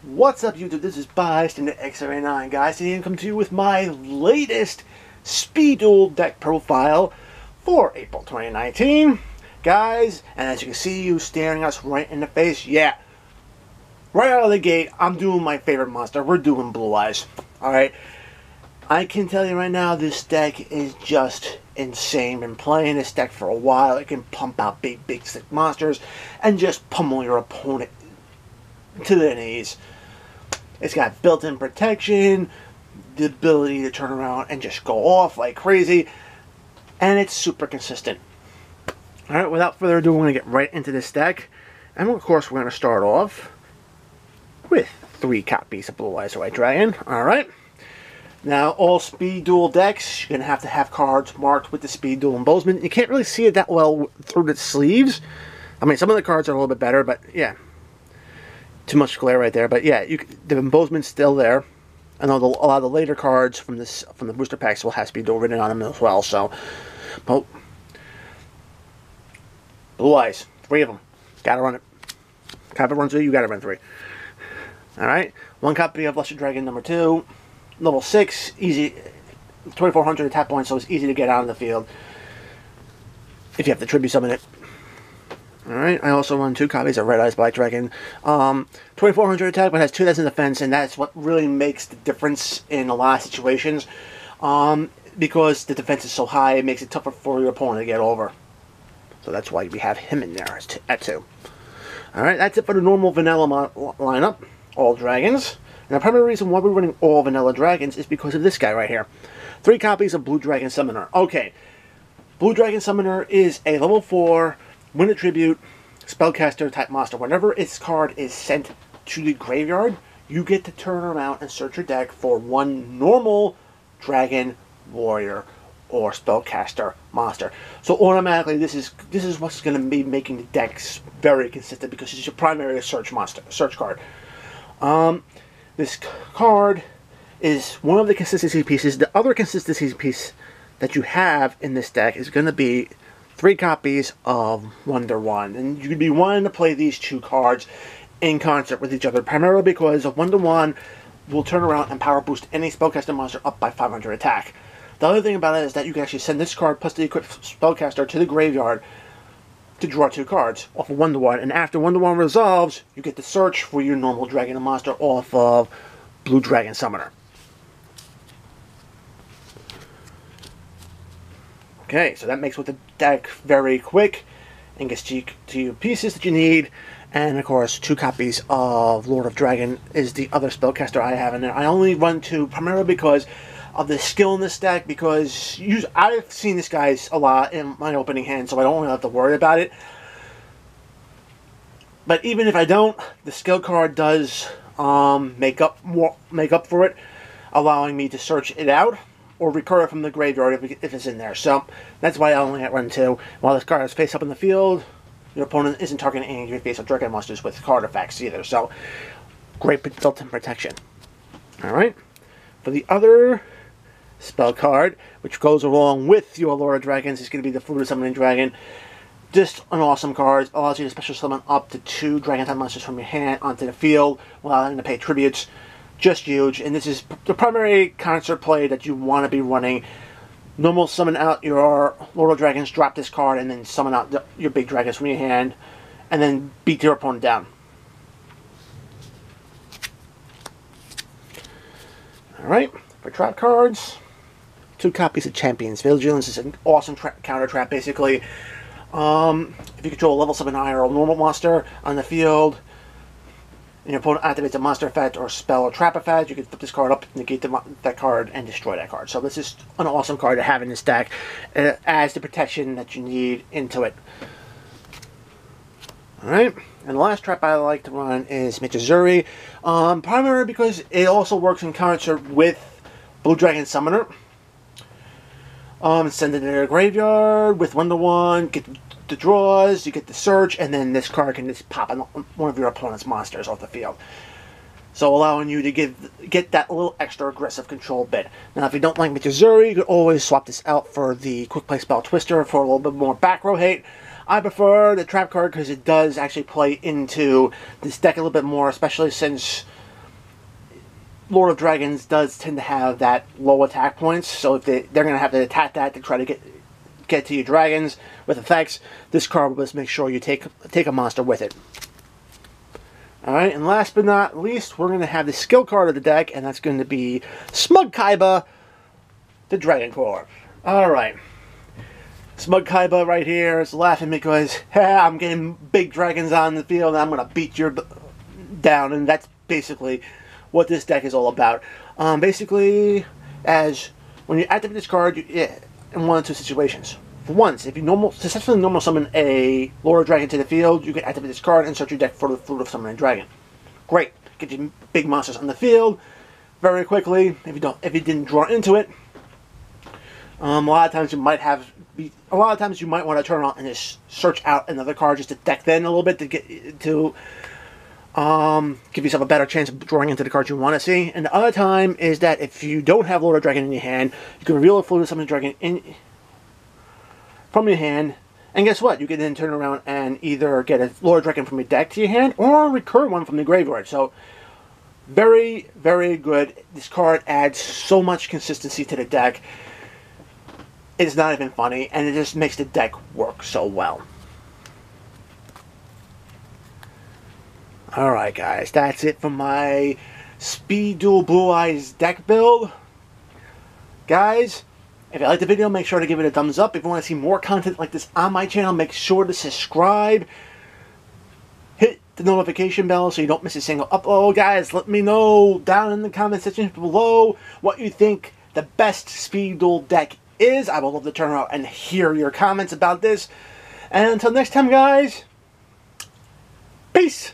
What's up, YouTube? This is Bystander X-9, guys, and I'm coming to you with my latest Speed Duel deck profile for April 2019. Guys, and as you can see, you staring us right in the face, yeah, right out of the gate, I'm doing my favorite monster. We're doing Blue Eyes. Alright, I can tell you right now, this deck is just insane. Been playing this deck for a while. It can pump out big, sick monsters and just pummel your opponent to their knees. It's got built-in protection, the ability to turn around and just go off like crazy, and it's super consistent. Alright, without further ado, we're going to get right into this deck, and of course we're going to start off with 3 copies of Blue Eyes White Dragon. Alright, now all Speed Duel decks, you're going to have cards marked with the Speed Duel embossment. You can't really see it that well through the sleeves. I mean, some of the cards are a little bit better, but yeah. Too much glare right there, but yeah, the embossement's still there. I know a lot of the later cards from the booster packs will have Speed Duel written on them as well. So, well, Blue Eyes, 3 of them, gotta run it. Copy runs 3, you gotta run 3. All right, 1 copy of Lesser Dragon number 2, level 6, easy, 2,400 attack points, so it's easy to get out of the field if you have to tribute summon it. Alright, I also run 2 copies of Red Eyes Black Dragon. 2,400 attack, but has 2,000 defense, and that's what really makes the difference in a lot of situations. Because the defense is so high, it makes it tougher for your opponent to get over. So that's why we have him in there at 2. Alright, that's it for the normal vanilla lineup. All dragons. And the primary reason why we're running all vanilla dragons is because of this guy right here. 3 copies of Blue Dragon Summoner. Okay, Blue Dragon Summoner is a level 4... win a tribute, spellcaster type monster. Whenever its card is sent to the graveyard, you get to turn around and search your deck for 1 normal dragon, warrior, or spellcaster monster. So automatically, this is what's going to be making the decks very consistent because it's your primary search card. This card is one of the consistency pieces. The other consistency piece that you have in this deck is going to be 3 copies of Wonder Wand, and you'd be wanting to play these 2 cards in concert with each other, primarily because a Wonder Wand will turn around and power boost any spellcaster monster up by 500 attack. The other thing about it is that you can actually send this card plus the equipped spellcaster to the graveyard to draw 2 cards off of Wonder Wand, and after Wonder Wand resolves, you get to search for your normal dragon monster off of Blue Dragon Summoner. Okay, so that makes with the deck very quick and gets to you pieces that you need. And of course, 2 copies of Lord of Dragon is the other spellcaster I have in there. I only run 2 primarily because of the skill in this deck, because I've seen this guys a lot in my opening hand, so I don't really have to worry about it. But even if I don't, the skill card does make up for it, allowing me to search it out or recur it from the graveyard if it's in there. So that's why I only run 2. While this card is face up in the field, your opponent isn't targeting any of your face-up dragon monsters with card effects either. So great built-in protection. Alright, for the other spell card, which goes along with your Lord of Dragons, is going to be the Fluid Summoning Dragon. Just an awesome card. Allows you to special summon up to 2 dragon-type monsters from your hand onto the field without having to pay tributes. Just huge, and this is the primary concert play that you want to be running. Normal summon out your Lord of Dragons, drop this card, and then summon out your big dragons from your hand, and then beat your opponent down. Alright, for trap cards, 2 copies of Champion's Vigilance. Is an awesome counter trap, basically. If you control a level 7 higher or normal monster on the field, and your opponent activates a monster effect or spell or trap effect, you can flip this card up, negate that card, and destroy that card. So this is an awesome card to have in this deck. It adds the protection that you need into it. Alright, and the last trap I like to run is Michizuri. Primarily because it also works in concert with Blue Dragon Summoner. Send it to their graveyard with Wonder Wand, get the draws, you get the search, and then this card can just pop on one of your opponent's monsters off the field. So allowing you to get that little extra aggressive control bit. Now if you don't like Michizuri, you can always swap this out for the Quick Play Spell Twister for a little bit more back row hate. I prefer the trap card because it does actually play into this deck a little bit more, especially since Lord of Dragons does tend to have that low attack points, so if they're going to have to attack that to try to get to your dragons with effects, this card will just make sure you take a monster with it. Alright, and last but not least, we're going to have the skill card of the deck, and that's going to be Smug Kaiba, the Dragon Core. Alright. Smug Kaiba right here is laughing because, hey, I'm getting big dragons on the field and I'm going to beat your down, and that's basically what this deck is all about. Basically, as when you activate this card, in one of two situations. For once, if you successfully normal summon a Lord of Dragon to the field, you can activate this card and search your deck for the Flute of Summoning Dragon. Great, get you big monsters on the field very quickly. If you didn't draw into it, a lot of times you might want to turn on and just search out another card just to deck then a little bit to get to. Give yourself a better chance of drawing into the cards you want to see. And the other time is that if you don't have Lord of Dragon in your hand, you can reveal a Flute of Summoning Dragon from your hand, and guess what? You can then turn around and either get a Lord of Dragon from your deck to your hand, or recur one from the graveyard. So, very, very good. This card adds so much consistency to the deck. It's not even funny, and it just makes the deck work so well. Alright guys, that's it for my Speed Duel Blue Eyes deck build. Guys, if you liked the video, make sure to give it a thumbs up. If you want to see more content like this on my channel, make sure to subscribe. Hit the notification bell so you don't miss a single upload. Guys, let me know down in the comment section below what you think the best Speed Duel deck is. I would love to turn around and hear your comments about this. And until next time, guys, peace!